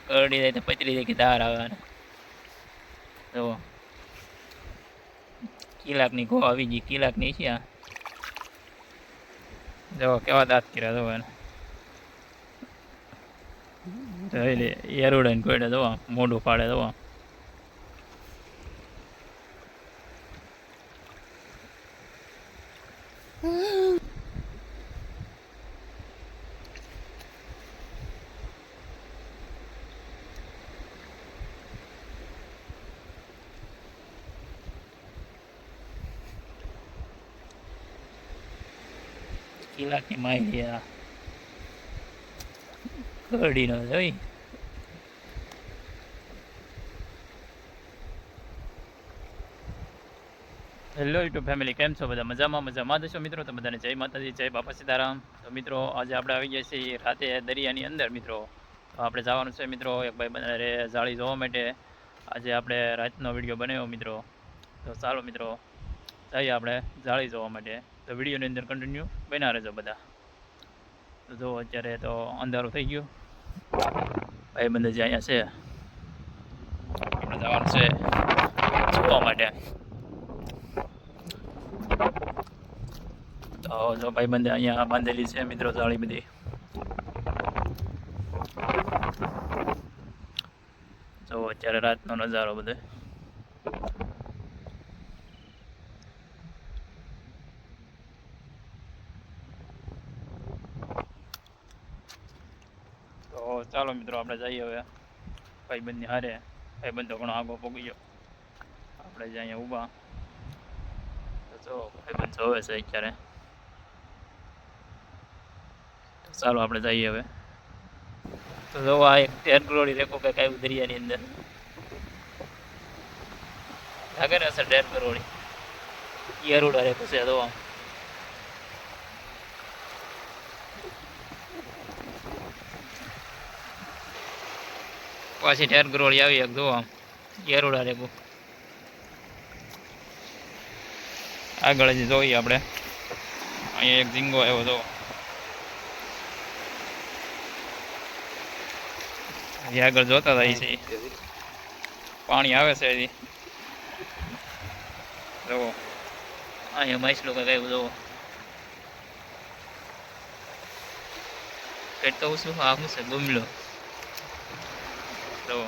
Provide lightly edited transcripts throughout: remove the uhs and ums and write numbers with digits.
કરડી જાય તો પતરી જાય કે ધાર આવે. જો કિલાકની ઘો આવી ગઈ, કિલાકની છે આ. જો કેવા દાંત કર્યા જો એને. એટલે એરુડા ને કોઈડે જો મોઢું ફાડે જો. કિલાકની માહિતી આ કરડીનો જોઈ. હેલો યુટ્યુબ ફેમિલી, કેમ છો બધા? મજામાં દશો મિત્રો. તો બધાને જય માતાજી, જય બાપા સીતારામ. તો મિત્રો આજે આપણે આવી ગયા છીએ રાતે દરિયાની અંદર મિત્રો. તો આપણે જવાનું છે મિત્રો એક ભાઈ બંને જાળી જોવા માટે. આજે આપણે રાતનો વિડીયો બનાવ્યો મિત્રો. તો ચાલો મિત્રો જઈએ આપણે જાળી જોવા માટે. તો વિડીયોની અંદર કન્ટિન્યુ બન્યા રહેજો બધા. તો જો અત્યારે તો અંધારું થઈ ગયું. ભાઈ બંધ જે અહીંયા છે આપણે જવાનું છે જોવા માટે. તો જો ભાઈ બંધ અહીંયા બાંધેલી છે મિત્રો જાળી બધી. જો અત્યારે રાતનો નજારો બધો. તો ચાલો મિત્રો આપણે જઈએ હવે ભાઈબંધની હારે. ભાઈબંધ તો ઘણો આગો પોગી ગયો, આપણે જે અહીંયા ઊભા. તો જો ભાઈબંધ જોવે છે અત્યારે. તો ચાલો આપણે જઈએ હવે. તો જો આ એક 13 કરોડી રેકો કંઈક આવ્યું દરિયાની અંદર. લાગે ને સર 13 કરોડી ઈયરોડા રેકો છે. તો પાછી 13 કરોડી આવી એક જો આમ ઈયરોડા રેકો. આગળ જ જોઈએ આપણે. અહીંયા એક ઝીંગો આવ્યો તો આગળ જોતા થાય છે. પાણી આવે છે હજી જુઓ. અહીંયા માછલું કંઈક આવ્યું જુઓ. પેટ તો શું આ શું છે? ગુમલો જુઓ.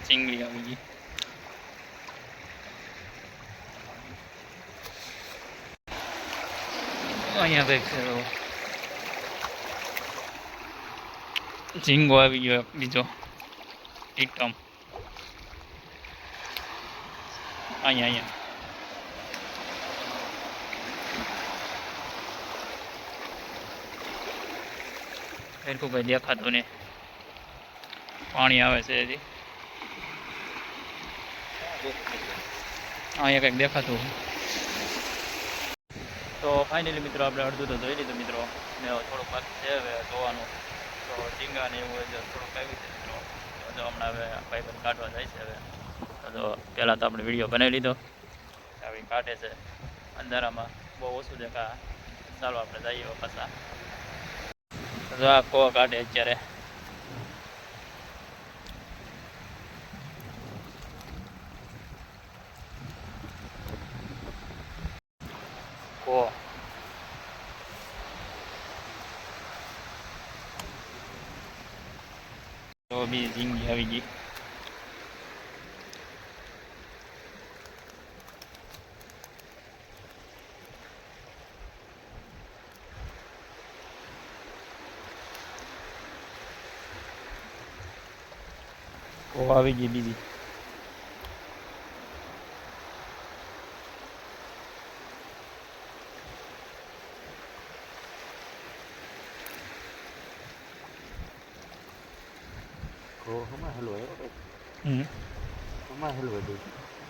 ચીંગડી આવી ગઈ. અહીંયા કંઈક છે ઝીંગો આવી ગયો બીજો એકદમ. અહીંયા ફેરકું કંઈ દેખાતું નહીં. પાણી આવે છે હજી. અહીંયા કંઈક દેખાતું. તો ફાઇનલી મિત્રો આપણે અડધું તો જોઈ લીધું મિત્રો. ને થોડુંક બાકી છે હવે જોવાનું. તો ઝીંગા ને એવું થોડુંક આવ્યું છે મિત્રો. તો હમણાં હવે ભાઈબંધ કાઢવા જાય છે હવે. તો પહેલાં તો આપણે વિડીયો બનાવી લીધો. આવી કાઢે છે અંધારામાં, બહુ ઓછું દેખા. ચાલો આપણે જઈએ પાછા. તો આ કો કાઢે અત્યારે. કો તો બી ઝીંગી આવી ગઈ. કો આવી ગઈ બીજી.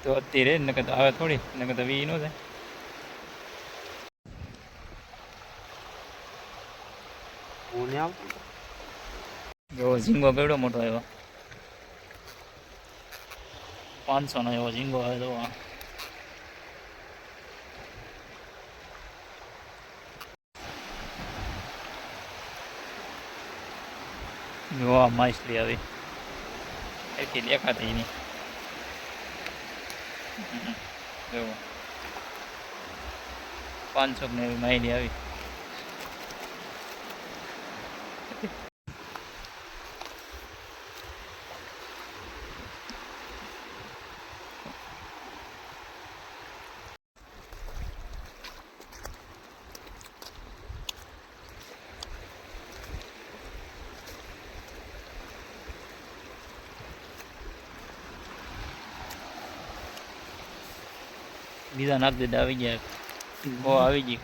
તો અત્યારે નકર તો આવે થોડી, નકર તો વી નો થાય. જો ઝીંગો કેવડો મોટો આવ્યો. 500 નો એવો ઝીંગો આવે તો. જોવા માછલી આવી એથી દેખાતી નહીં. જો 500 ને એવી માહિતી આવી. બીજા નાખ દીધા આવી ગયા. કો આવી ગઈ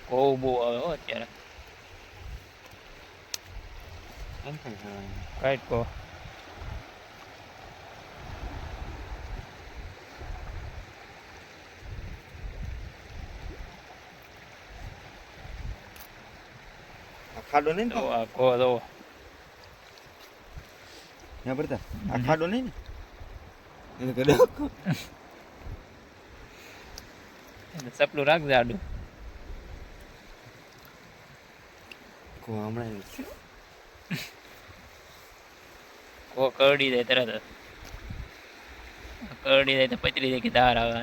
કો બહુ આવે હો અત્યારે. કાંઈક કો ખાડો નહીં તો આ કો દો ને પડતા આ ખાડો નહીં ને એને કદો સપલું રાખજે આડું. કો હમણાં કો કરડી જાય તરત જ. કરડી જાય તો પતરી જાય કે ધાર આવે.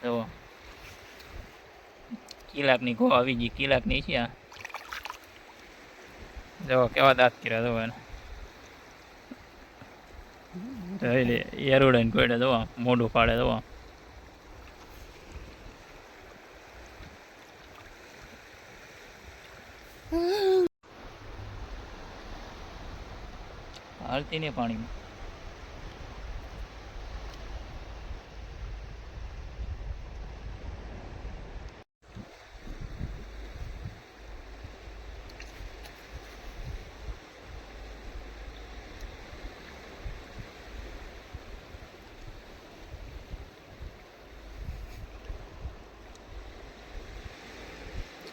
જો કિલાકની કો આવી ગઈ. કિલાકની છે આ. જો કેવા દાંત કર્યા જો એને. એટલે એરુડે ને કોઈડે જો મોઢું ફાડે જો. હાલતી ને પાણીમાં.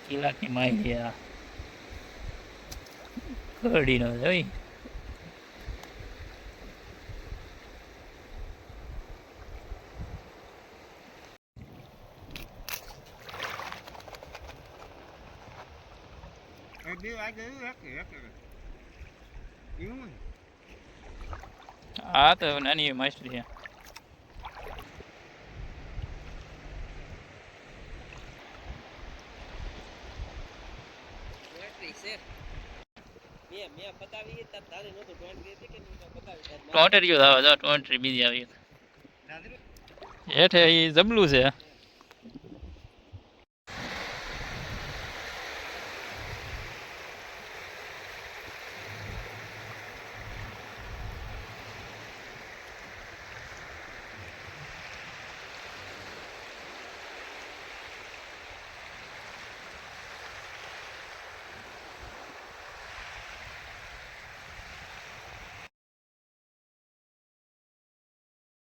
કિલાકની માહિતી આ કરડી નો જોઈ. આ તો નાની માછલી છે. ટોટરીઓ આવે જો ટોટરી બીજી આવી. હેઠે એ જબલું છે.